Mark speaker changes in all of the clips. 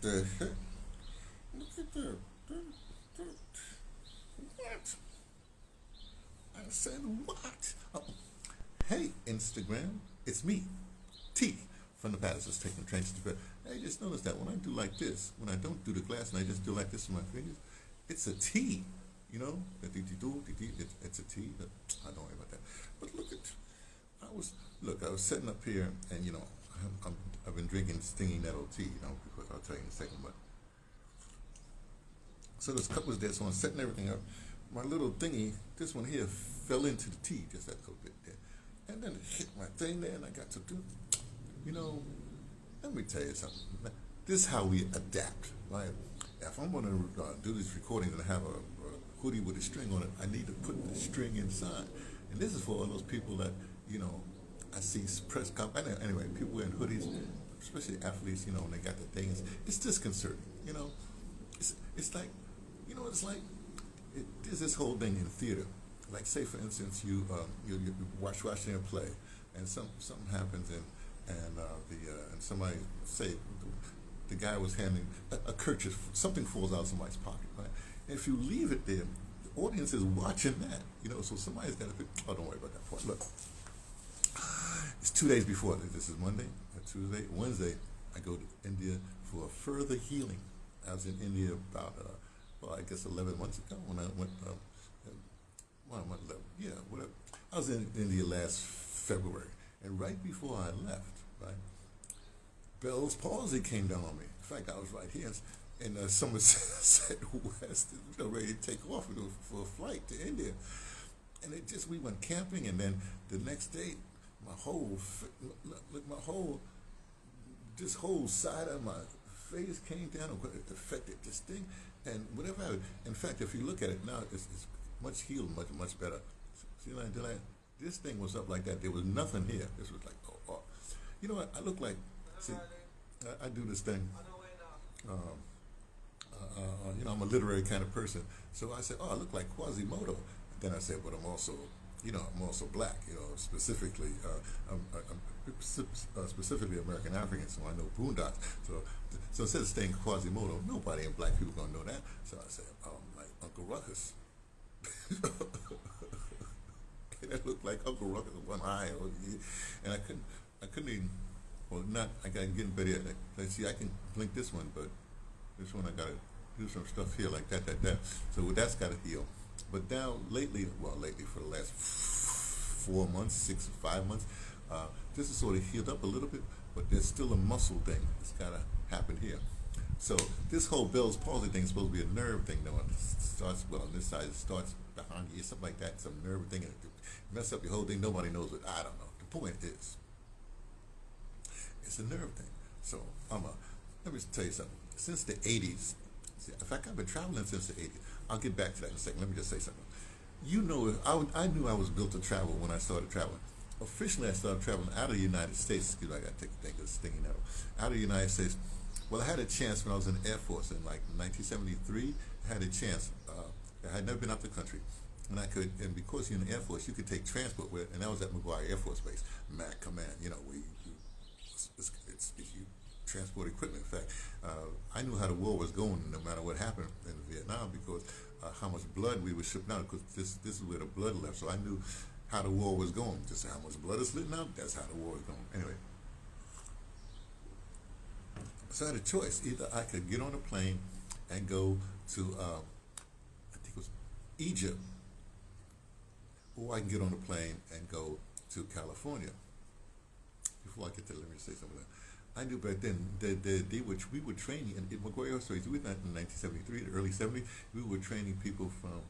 Speaker 1: What the heck? Look at that. What? I said what? Oh, hey, Instagram, it's me, T, from the Patterson's taking trains to bed. Hey, just notice that when I do like this, when I don't do the glass and I just do like this with my fingers, it's a T. You know, it's a T. I don't worry about that. But look at, I was sitting up here, and I've been drinking stingy nettle tea, because I'll tell you in a second. But so this cup was there, so I'm setting everything up. My little thingy, this one here, fell into the tea just that little bit there, and then it hit my thing there, and I got to do, you know, let me tell you something. This is how we adapt, right? If I'm going to do these recordings and have a hoodie with a string on it, I need to put the string inside. And this is for all those people that, I see press conference. Anyway, people wearing hoodies, especially athletes, when they got the things. It's disconcerting, It's like, it's like, there's this whole thing in theater. Like, say, for instance, you watching a play, and something happens, and somebody say the guy was handing a kerchief, something falls out of somebody's pocket, right? And if you leave it there, the audience is watching that, so somebody's got to pick. Oh, don't worry about that part. Look, it's 2 days before this is Monday, Tuesday, Wednesday. I go to India for a further healing. I was in India about, I guess 11 months ago when I went. Yeah, whatever. I was in India last February, and right before I left, right, Bell's palsy came down on me. In fact, I was right here, and someone said West, ready to take off for a flight to India, and we went camping, and then the next day, this whole side of my face came down, and it affected this thing, and whatever. In fact, if you look at it now, it's much healed, much better. See, this thing was up like that. There was nothing here. This was like, oh. You know what? I look like. See, I do this thing. I'm a literary kind of person. So I said, I look like Quasimodo. Then I said, but I'm also black. Specifically, specifically American African. So I know Boondocks. So instead of saying Quasimodo, nobody in black people gonna know that. So I said, like Uncle Ruckus. That looked like Uncle Ruckus with one eye, and I couldn't even. Well, not. I got getting better at that. See, I can blink this one, but this one I gotta do some stuff here like that. So that's gotta heal. But now lately for the last 4 months, 5 months, this is sort of healed up a little bit, but there's still a muscle thing that's gotta happen here. So this whole Bell's palsy thing is supposed to be a nerve thing. Though it starts on this side, it starts behind you, something like that. Some nerve thing, and it mess up your whole thing. Nobody knows it. I don't know. The point is, it's a nerve thing. So let me tell you something. Since the '80s, in fact, I've been traveling since the '80s. I'll get back to that in a second. Let me just say something. I knew I was built to travel when I started traveling. Officially, I started traveling out of the United States. Excuse me, I got to take a thing of stinging nettle. Out of the United States. Well, I had a chance when I was in the Air Force in like 1973. I had a chance. I had never been out the country, and because you're in the Air Force, you could take transport with it, and that was at McGuire Air Force Base, MAC Command. Where you transport equipment. In fact, I knew how the war was going, no matter what happened in Vietnam, because how much blood we were shipping out. Because this is where the blood left, so I knew how the war was going. Just how much blood is letting out. That's how the war was going. Anyway. So I had a choice. Either I could get on a plane and go to, I think it was Egypt, or I can get on a plane and go to California. Before I get to, let me say something. I knew back then we were training in McGuire Air Force. We were in 1973, the early '70s. We were training people from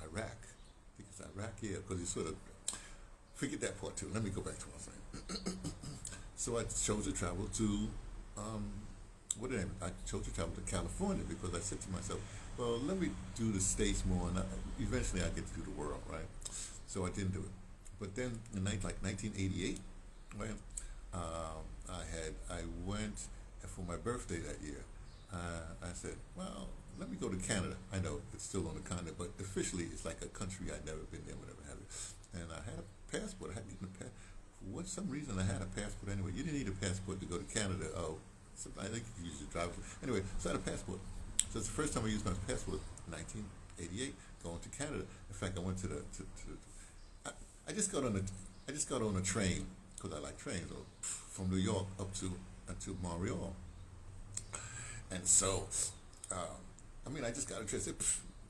Speaker 1: Iraq. I think it's Iraq, yeah, because you sort of forget that part too. Let me go back to what I'm saying. So I chose to travel to, I chose to travel to California because I said to myself, well, let me do the States more, and eventually I get to do the world, right? So I didn't do it. But then in 1988, right, I went, and for my birthday that year, I said, well, let me go to Canada. I know it's still on the continent, but officially it's like a country I'd never been there, whatever have you. And I had a passport. I hadn't even a passport. For some reason, I had a passport anyway. You didn't need a passport to go to Canada. Oh, So I think you use your driver's. Anyway, so I had a passport. So it's the first time I used my passport, 1988, going to Canada. In fact, I went to I, I just got on a train because I like trains, from New York up to Montreal. And so, I mean, I just got a train.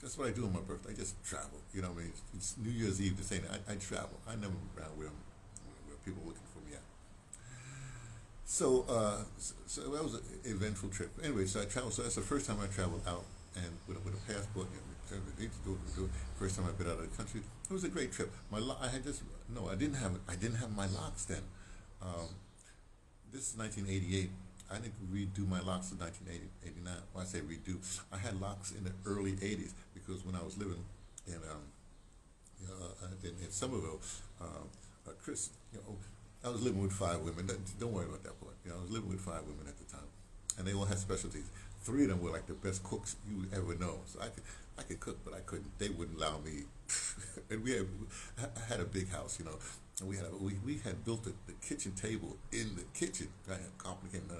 Speaker 1: That's what I do on my birthday. I just travel. You know what I mean? It's New Year's Eve, the same. I travel. I never around where people are looking for me at. So, so that was an eventful trip. Anyway, so I traveled. So that's the first time I traveled out and with a passport. You know, first time I've been out of the country. It was a great trip. I had just no. I didn't have my locks then. This is 1988. I didn't redo my locks in 1989. When I say redo, I had locks in the early 80s because when I was living in Somerville, Chris, I was living with 5 women. Don't worry about that part. I was living with 5 women at the time, and they all had specialties. 3 of them were like the best cooks you would ever know. So I could cook, but I couldn't. They wouldn't allow me. And I had a big house, and we had built the kitchen table in the kitchen. Right? Complicated.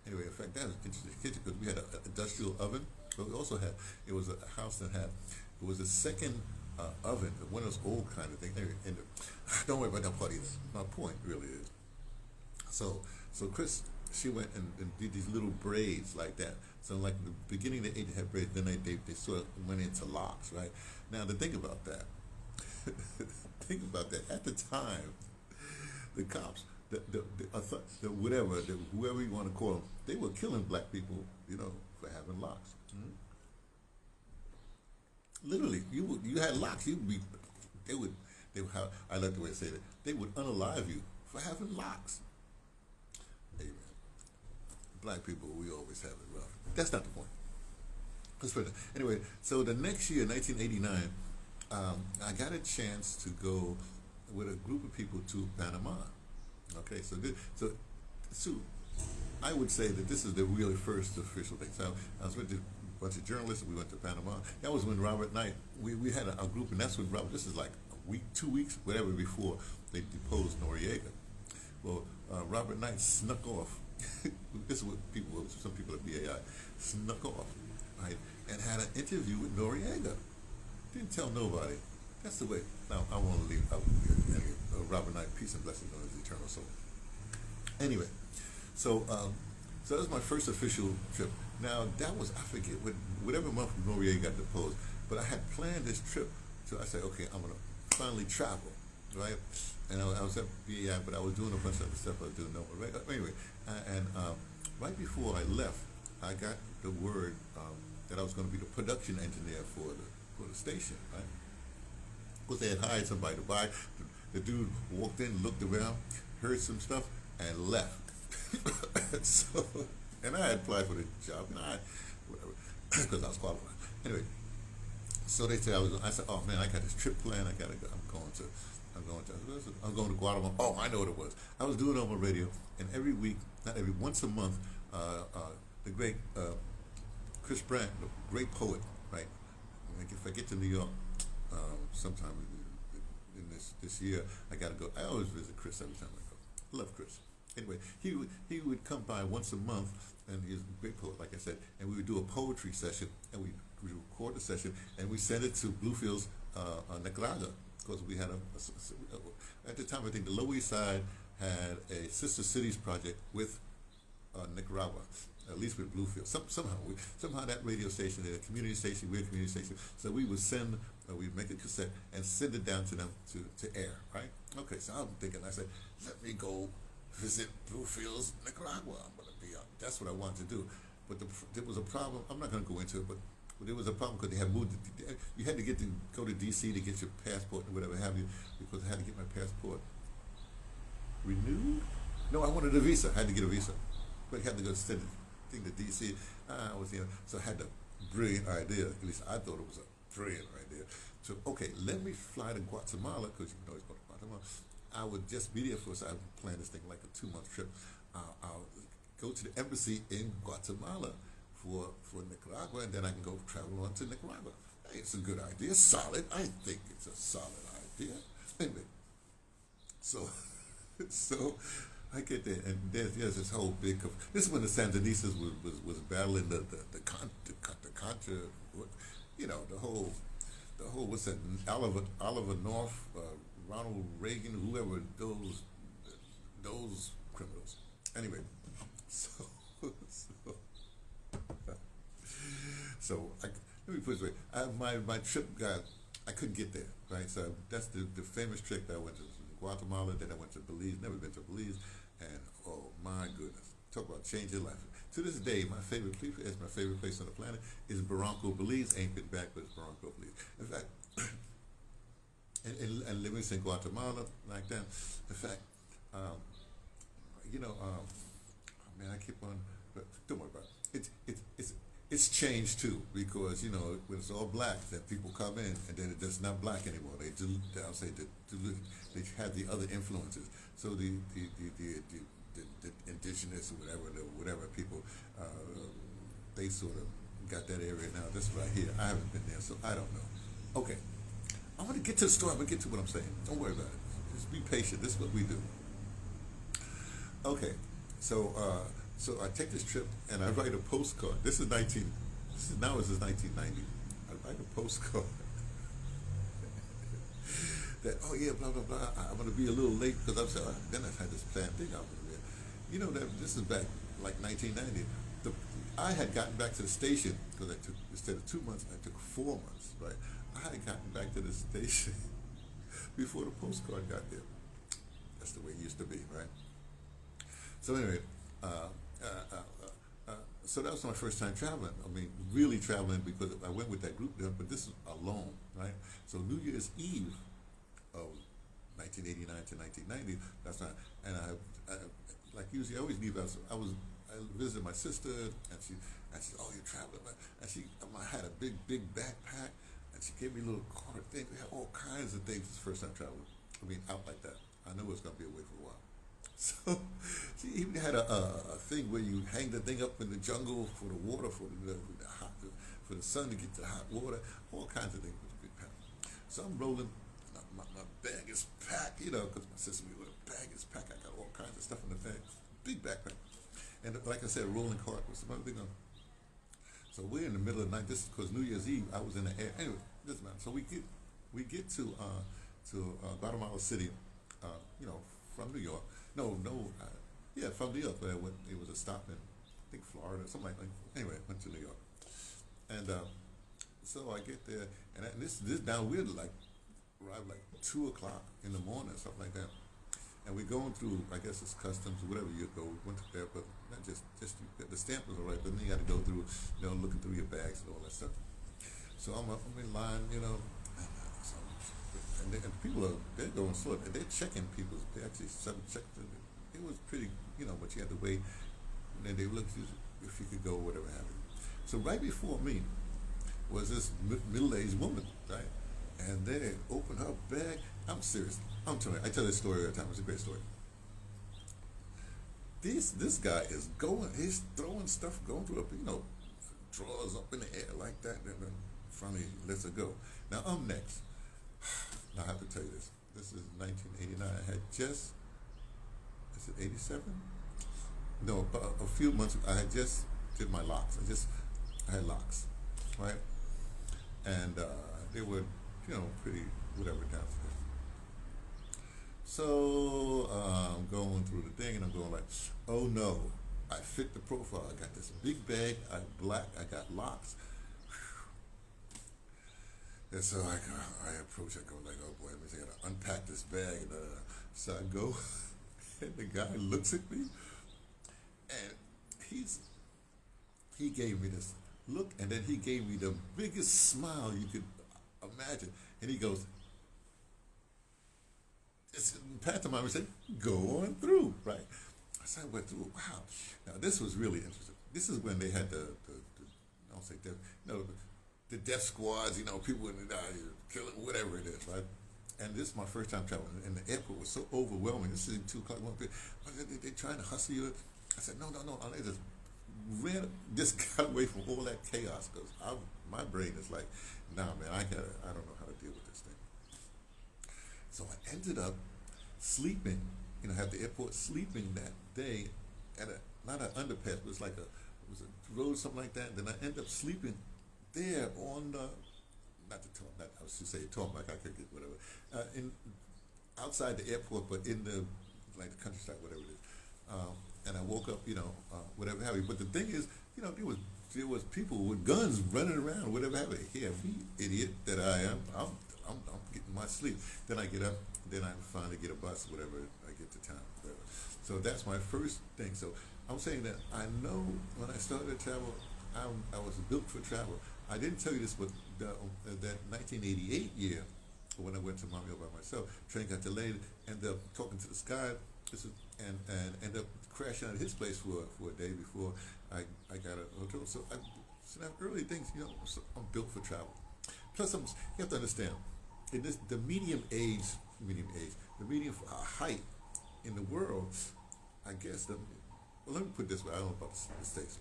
Speaker 1: Anyway, in fact, that was interesting kitchen because we had an industrial oven, but we also had, it was a house that had, it was a second oven, one of those old kind of things. Anyway, don't worry about that part either. My point really is, so Chris, she went and did these little braids like that. So like the beginning they had braids, then they sort of went into locks, right? Now to think about that, at the time, the cops, whoever you want to call them, they were killing black people, for having locks. Mm-hmm. Literally, you had locks. They would I like the way I say that. They would unalive you for having locks. Hey man, black people, we always have it rough. That's not the point. Anyway, so the next year, 1989, I got a chance to go with a group of people to Panama. Okay, so I would say that this is the really first official thing. So I was with a bunch of journalists, and we went to Panama. That was when Robert Knight, we had a group, and that's when this is like a week, 2 weeks, whatever, before they deposed Noriega. Well, Robert Knight snuck off. This is what some people at BAI snuck off, right, and had an interview with Noriega. Didn't tell nobody. That's the way. Now, I want to leave out Robert Knight, peace and blessings on his eternal soul. Anyway, so that was my first official trip. Now, that was, I forget, whatever month Noriega got deposed, but I had planned this trip. So I said, okay, I'm going to finally travel, right? And I was at BAI, but I was doing a bunch of other stuff I was doing. Right? Anyway, and right before I left, I got the word that I was going to be the production engineer for the station, right? Because they had hired somebody to buy. The dude walked in, looked around, heard some stuff, and left. And I had applied for the job, and whatever, because I was qualified. Anyway, so they said I said, oh man, I got this trip planned. I gotta go. I'm going to Guatemala. Oh, I know what it was. I was doing it on my radio, and once a month, the great Chris Brandt, the great poet, right? If I get to New York, sometime in this year, I gotta go. I always visit Chris every time I go. Love Chris. Anyway, he would come by once a month, and he's a great poet, like I said, and we would do a poetry session, and we record the session, and we send it to Bluefields, Nicaragua, because we had at the time, I think the Lower East Side had a Sister Cities project with Nicaragua, at least with Bluefield. Somehow that radio station, a community station, we're a community station, so we would we'd make a cassette and send it down to them to air, right? Okay, so I'm thinking, I said, let me go visit Bluefields, Nicaragua. I'm going to be out. That's what I wanted to do. But there was a problem. I'm not going to go into it, but there was a problem because they had moved. You had to go to D.C. to get your passport and whatever have you, because I had to get my passport renewed. No, I wanted a visa. I had to get a visa, but I had to go send the thing to D.C. So I had the brilliant idea. At least I thought it was a brilliant idea. So okay, let me fly to Guatemala, because you can always go to Guatemala. I would just be there so I planned this thing like a 2-month trip. I'll go to the embassy in Guatemala for Nicaragua, and then I can go travel on to Nicaragua. Hey, it's a good idea, solid. I think it's a solid idea. Anyway, so I get that, and there's this whole big. This is when the Sandinistas was battling the Contra, the whole what's that? Oliver North, Ronald Reagan, whoever those criminals. Anyway, so so, so let me put it this way. My trip got, I couldn't get there, right? So that's the famous trip that I went to Guatemala, then I went to Belize, never been to Belize, and oh my goodness, talk about change your life. To this day, my favorite place on the planet is Barranco, Belize. Ain't been back, but it's Barranco, Belize. In fact, and living in Guatemala like that. In fact, um, man, I keep on, but don't worry about it. It's changed too, because when it's all black, then people come in and then it's not black anymore. I'll say they have the other influences. So the indigenous or whatever people, they sort of got that area now. This right here, I haven't been there, so I don't know. Okay, I'm gonna get to the story. I'm gonna get to what I'm saying. Don't worry about it. Just be patient. This is what we do. Okay, so I take this trip and I write a postcard. This is 1990. I write a postcard that, oh yeah, blah blah blah. I'm gonna be a little late because then I had this planned thing out there. That this is back like 1990. I had gotten back to the station because I took, instead of 2 months, I took 4 months. Right, I had gotten back to the station before the postcard got there. That's the way it used to be, right? So anyway, so that was my first time traveling. I mean, really traveling, because I went with that group there, but this is alone, right? So New Year's Eve of 1989 to 1990, that's not, and I like usually I always leave out. I visited my sister, and she said, "Oh, you're traveling," and I had a big backpack, and she gave me a little card thing. We had all kinds of things. This first time traveling. I mean, out like that. I knew it was gonna be away for a while. So she even had a thing where you hang the thing up in the jungle for the water, for the sun to get the hot water, all kinds of things with a big pack. So I'm rolling, my bag is packed, because my sister with a bag is packed. I got all kinds of stuff in the bag, big backpack. And like I said, a rolling cart with some other thing on. So we're in the middle of the night. This is because New Year's Eve, I was in the air. Anyway, doesn't matter. So we get to Guatemala City, from New York. From New York. But it was a stop in, I think, Florida, something like that. Anyway, I went to New York, and so I get there, and this now we're like arrived like 2 o'clock in the morning, something like that, and we're going through, I guess it's customs or whatever you go. Went to there, but not just the stamp was all right, but then you got to go through, looking through your bags and all that stuff. So I'm in line, so, and people they're going slow. They're checking people. They actually checked. It was pretty, but you had to wait. And then they looked if you could go, whatever happened. So right before me was this middle-aged woman, right? And they opened her bag. I'm serious. I'm telling you. I tell this story every time. It's a great story. This guy is going. He's throwing stuff, going through drawers up in the air like that. And then finally lets it go. Now I'm next. Now I have to tell you this. This is 1989. I had just, is it 87? No, a few months ago, I had just did my locks. I had locks, right? And they were, pretty whatever down there. So I'm going through the thing, and I'm going like, oh no, I fit the profile. I got this big bag. I'm black. I got locks. And so I approach, I go like, oh boy, I gotta unpack this bag. And so I go, and the guy looks at me, and he gave me this look, and then he gave me the biggest smile you could imagine. And he goes, it's pantomime, and said, go on through, right? So I went through, wow. Now this was really interesting. This is when they had the I don't say death, the death squads, people in the killing, whatever it is, right? And this is my first time traveling, and the airport was so overwhelming. This is 2 o'clock. They're trying to hustle you. I said, no. I just got away from all that chaos, because my brain is like, nah, man, I don't know how to deal with this thing. So I ended up sleeping have the airport sleeping that day at a, not an underpass, but it was a road, something like that. And then I end up sleeping there on the, not the top, not, I was to say tarmac, I could get whatever, in, outside the airport, but in the, like the countryside, whatever it is. And I woke up, whatever have you. But the thing is, there was people with guns running around, whatever have you. Here, me, idiot that I am, I'm getting my sleep. Then I get up, then I finally get a bus, whatever, I get to town, whatever. So that's my first thing. So I'm saying that I know when I started to travel, I was built for travel. I didn't tell you this, but that 1988 year, when I went to Montreal by myself, train got delayed, ended up talking to the sky, and ended up crashing out of his place for a day before I got a hotel. So now early things, so I'm built for travel. Plus, you have to understand, in this the medium height in the world, I guess. Well, let me put it this way. I don't know about the States.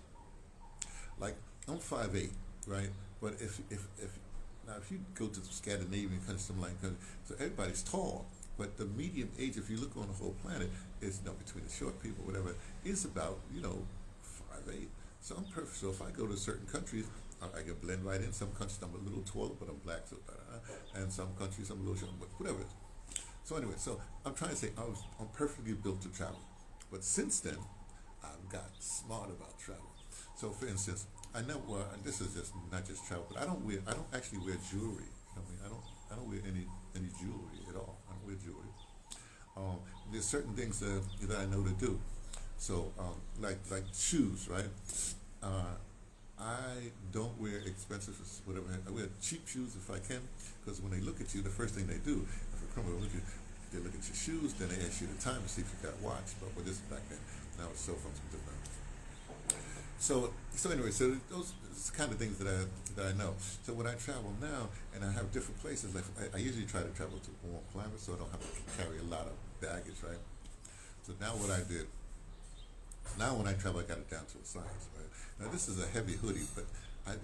Speaker 1: Like I'm 5'8", right? But if you go to Scandinavian countries, something like that, so everybody's tall. But the median age, if you look on the whole planet, is between the short people, whatever, is about 5'8". So I'm perfect. So if I go to certain countries, I can blend right in. Some countries I'm a little taller, but I'm black, so and some countries I'm a little short, but whatever. So anyway, so I'm trying to say I'm perfectly built to travel. But since then, I've got smart about travel. So for instance, I know this is just not just travel, but I don't actually wear jewelry. I don't wear any jewelry at all. I don't wear jewelry. There's certain things that I know to do. So like shoes, right? I don't wear expensive whatever. I wear cheap shoes if I can, because when they look at you, the first thing they do, if a criminal look at you, they look at your shoes, then they ask you the time to see if you got a watch. But with this back then, now it's cell phones with different. So anyway, so those is the kind of things that I know. So when I travel now, and I have different places, like I usually try to travel to warm climates, so I don't have to carry a lot of baggage, right? So now what I did, now when I travel, I got it down to a size, right? Now this is a heavy hoodie, but I'm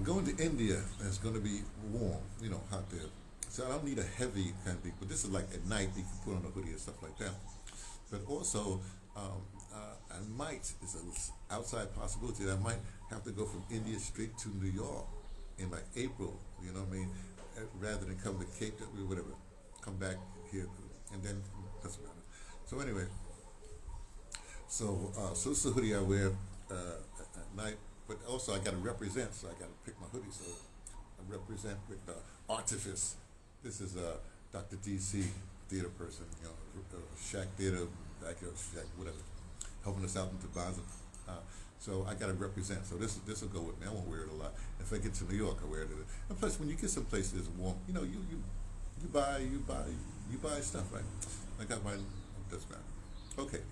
Speaker 1: going to India, and it's going to be warm, hot there. So I don't need a heavy kind of thing, but this is like at night, you can put on a hoodie and stuff like that. But also, I might, it's an outside possibility that I might have to go from India straight to New York in like April, rather than come to Cape Town or whatever, come back here, and then, doesn't matter. So anyway, so this is the hoodie I wear at night, but also I got to represent, so I got to pick my hoodie, so I represent with Artifice. This is Dr. DC, theater person, Shack Theater, backyard Shack, whatever, helping us out in DeBrother. So I got to represent. So this will go with me. I won't wear it a lot. If I get to New York, I wear it. And plus, when you get some place that's warm, you buy stuff, right? I got my, doesn't matter. Okay.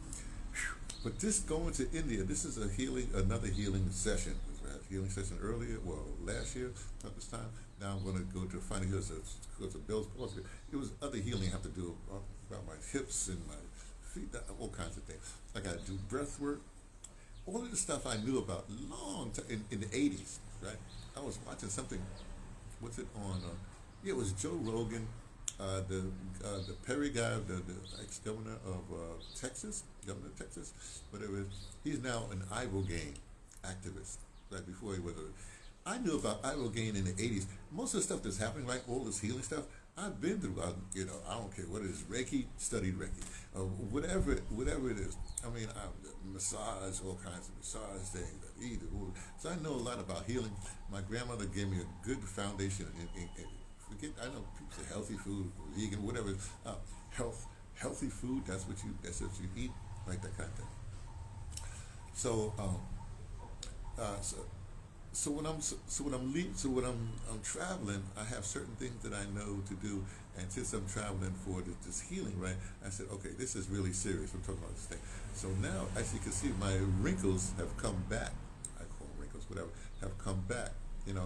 Speaker 1: But this going to India, this is another healing session. We had a healing session earlier, last year, not this time. Now I'm going to go to Finding Hills because of Bill's policy. It was other healing I have to do about my hips and my feet, all kinds of things. I got to do breath work. All of the stuff I knew about long time in the 80s, right? I was watching something, what's it on? It was Joe Rogan, the Perry guy, the ex-governor of Texas, governor of Texas, whatever. He's now an Ibogaine activist. Right before he was I knew about Ibogaine in the 80s. Most of the stuff that's happening, like all this healing stuff, I've been through. I don't care what it is. Reiki, studied Reiki, whatever it is. I mean, massage, all kinds of massage things. So I know a lot about healing. My grandmother gave me a good foundation I know people say healthy food, vegan, whatever. Healthy food. That's what you eat, like that kind of thing. So when I'm traveling, I have certain things that I know to do, and since I'm traveling for this healing, right? I said, okay, this is really serious. I'm talking about this thing. So now, as you can see, my wrinkles have come back. I call them wrinkles, whatever, have come back.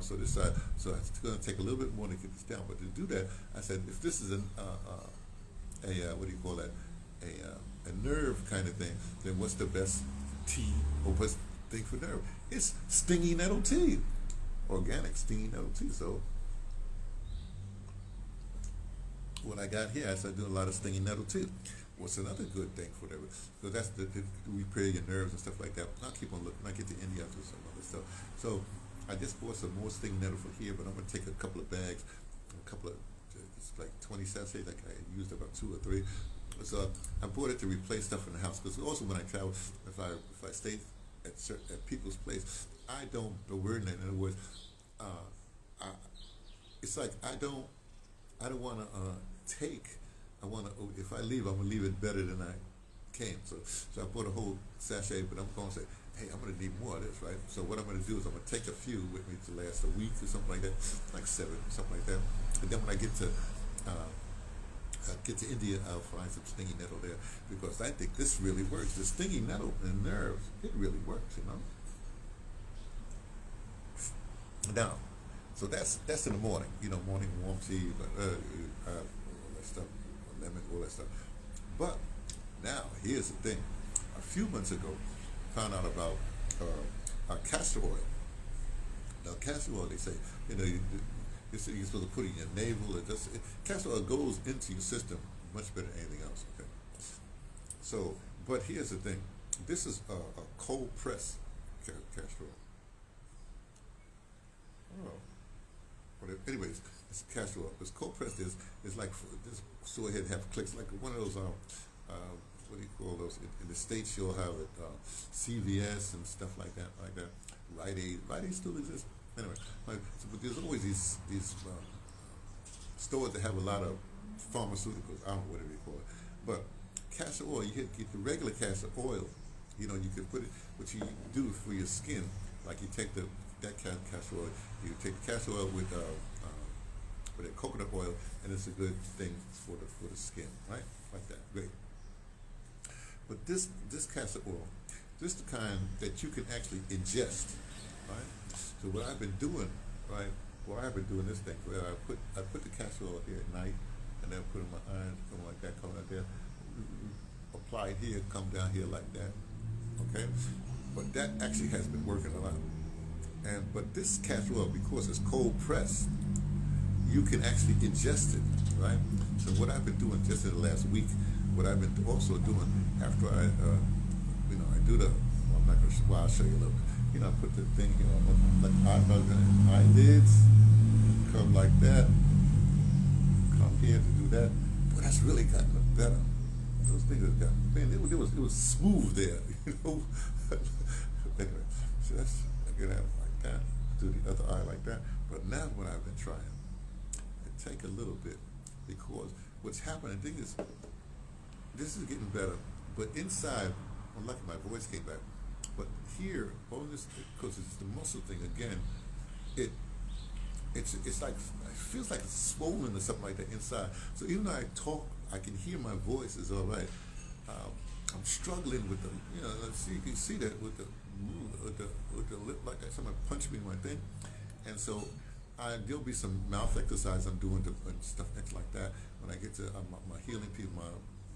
Speaker 1: So this, so it's going to take a little bit more to get this down. But to do that, I said, if this is what do you call that? A nerve kind of thing, then what's the best tea or best thing for nerve? It's stingy nettle tea, organic stingy nettle tea. So when I got here, I started doing a lot of stinging nettle too. What's another good thing for whatever? Because that's the repair your nerves and stuff like that. I'll keep on looking. When I get to India, I'll do some other stuff. So I just bought some more stinging nettle for here, but I'm gonna take a couple of bags, a couple of it's like 20 sachets. Like I used about 2 or 3. So I bought it to replace stuff in the house. Because also when I travel, if I stay at people's place, I don't. The word in other words, I, it's like I don't want to take. I want to. If I leave, I'm gonna leave it better than I came. So I bought a whole sachet, but I'm gonna say, hey, I'm gonna need more of this, right? So what I'm gonna do is I'm gonna take a few with me to last a week or something like that, like 7, something like that. And then when I get to India, I'll find some stinging nettle there because I think this really works. The stinging nettle and nerves, it really works, you know. Now, so that's in the morning, you know, morning warm tea, all that stuff, lemon, all that stuff. But now, here's the thing. A few months ago, found out about castor oil. Now, castor oil, they say, you know, you're supposed to put it in your navel. Castor oil goes into your system much better than anything else. Okay. So, but here's the thing. This is a cold press castor oil. Oh. But anyways, it's castor oil. This cold pressed is like this. So ahead have clicks like one of those. What do you call those? In the States, you'll have it CVS and stuff like that. Rite Aid still exists. Anyway, but there's always these stores that have a lot of pharmaceuticals. I don't know whatever you call it, but castor oil. You get the regular castor oil. You know, you can put it. What you do for your skin, like you take that castor oil. You take the castor oil with a coconut oil, and it's a good thing for the skin, right? Like that, great. But this castor oil, this is the kind that you can actually ingest, right? So what I've been doing, right? Well, I've been doing this thing where I put the castor oil here at night, and then put it in my eyes, something like that, come out there, apply it here, come down here like that, okay? But that actually has been working a lot. But this castor oil, because it's cold pressed, you can actually ingest it, right? So what I've been doing just in the last week, what I've been also doing after I do the, well, I'm not going to, well, I'll show you a little. You know, I put the thing here on like eyelids, come like that, come here to do that. Boy, that's really gotten better. Those things have gotten, man, it was smooth there, you know. Anyway, so that's, I get out like that, do the other eye like that. But now what I've been trying, I take a little bit, because what's happening, the thing is, this is getting better, but inside, I'm lucky my voice came back, but here, all this, because it's the muscle thing again, it's like, it feels like it's swollen or something like that inside. So even though I talk, I can hear my voice is all right. I'm struggling with the, you know, let's see, you can see that with the lip like that. Someone punched me in my thing, and so there'll be some mouth exercise I'm doing and stuff like that. When I get to my healing people,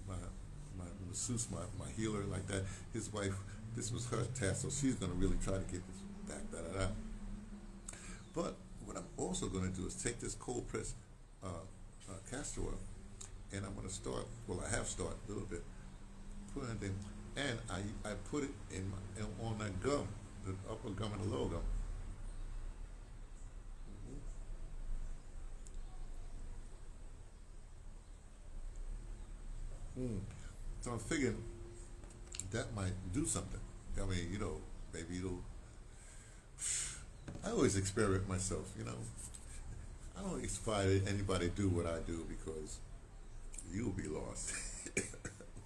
Speaker 1: my masseuse, my healer like that, his wife, this was her task, so she's going to really try to get this back, But what I'm also going to do is take this cold pressed castor oil, and I'm going to start, well, I have started a little bit, putting it in, and I put it on that gum, the upper gum and the lower gum. So I'm figuring that might do something. I mean, you know, maybe it'll. I always experiment myself, you know. I don't inspire anybody to do what I do because you'll be lost.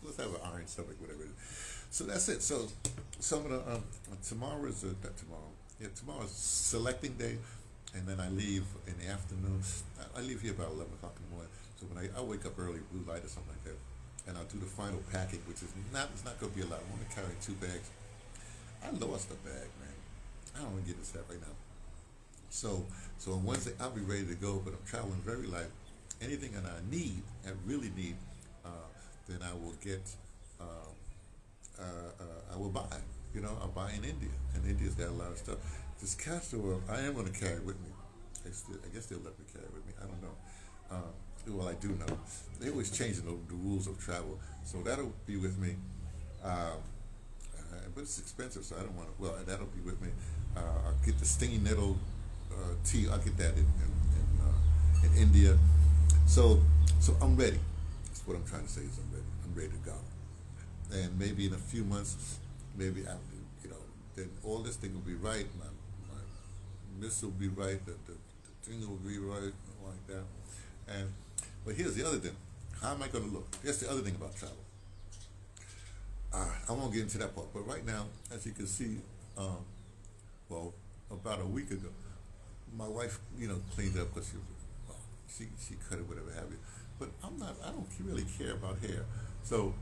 Speaker 1: Let's have an iron stomach, whatever it is. So that's it. So some of the tomorrow is not tomorrow. Yeah, tomorrow's selecting day, and then I leave in the afternoon. I leave here about 11 o'clock in the morning. So when I wake up early, blue light or something like that, and I'll do the final packing, which is it's not going to be a lot. I'm going to carry 2 bags. I lost a bag, man. I don't want to get this out right now. So on Wednesday I'll be ready to go, but I'm traveling very light. Anything that I really need, then I will get. I will buy. You know, I'll buy in India, and India's got a lot of stuff. This castor oil, I am going to carry with me. I guess they'll let me carry it with me. I don't know. well, I do know. They always changing the rules of travel, so that'll be with me. But it's expensive, so I don't want to. Well, that'll be with me. I'll get the stingy nettle tea. I'll get that in India. So I'm ready. That's what I'm trying to say. Is I'm ready. I'm ready to go. And maybe in a few months, maybe after, then all this thing will be right. My missile will be right. The thing will be right, like that. And but here's the other thing. How am I going to look? That's the other thing about travel. I won't get into that part. But right now, as you can see, well, about a week ago, my wife, cleaned up because she cut it, whatever have you. But I don't really care about hair. So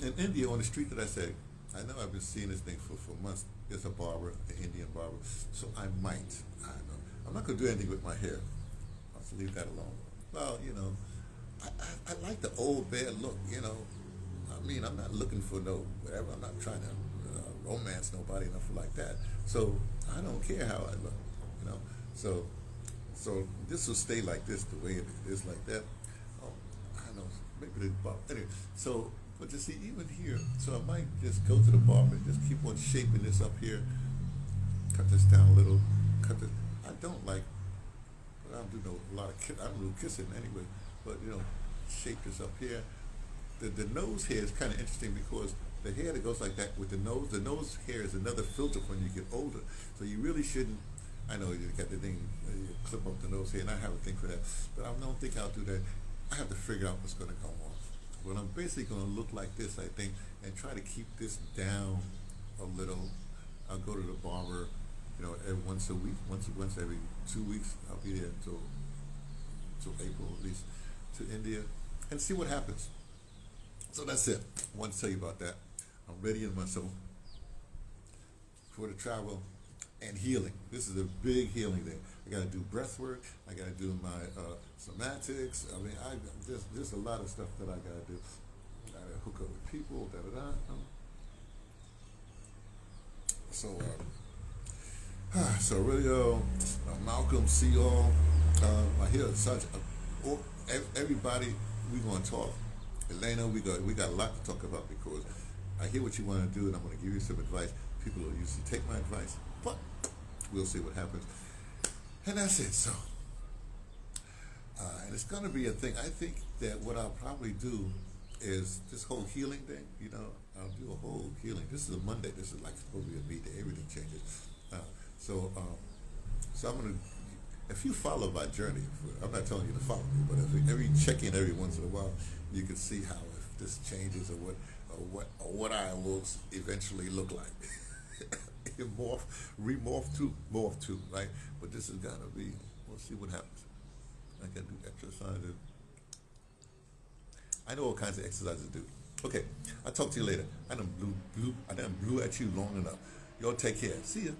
Speaker 1: in India, on the street that I said, I know I've been seeing this thing for months. There's a barber, an Indian barber. So I know. I'm not going to do anything with my hair. I'll just leave that alone. Well, I like the old bad look, I mean, I'm not looking for no whatever. I'm not trying to romance nobody, nothing like that. So I don't care how I look, So this will stay like this, the way it is like that. Oh, I know, maybe anyway. So, but you see, even here, so I might just go to the barber and just keep on shaping this up here, cut this down a little, cut this. I don't like, I don't do a lot of I don't do kissing anyway, but shape this up here. The nose hair is kind of interesting because the hair that goes like that with the nose hair is another filter when you get older. So you really shouldn't. I know you got the thing, you clip up the nose hair, and I have a thing for that, but I don't think I'll do that. I have to figure out what's going to go on. But I'm basically going to look like this, I think, and try to keep this down a little. I'll go to the barber, every once a week, once every 2 weeks. I'll be there until April at least, to India, and see what happens. So that's it. I want to tell you about that. I'm readying myself for the travel and healing. This is a big healing thing. I got to do breath work. I got to do my somatics. I mean, there's a lot of stuff that I got to do. I got to hook up with people. So really, Malcolm, see y'all. I hear such everybody. We gonna talk. Elena, we got a lot to talk about because I hear what you want to do, and I'm going to give you some advice. People will usually take my advice, but we'll see what happens. And that's it. So, and it's going to be a thing. I think that what I'll probably do is this whole healing thing. I'll do a whole healing. This is a Monday. This is like supposed to be a meet day. Everything changes. So I'm going to. If you follow my journey, I'm not telling you to follow me, but every check in every once in a while, you can see how if this changes or what I will eventually look like. Morph to, right? But this is gonna be. We'll see what happens. I can do exercises. I know all kinds of exercises to do. Okay, I'll talk to you later. I done blew at you long enough. Y'all take care. See ya.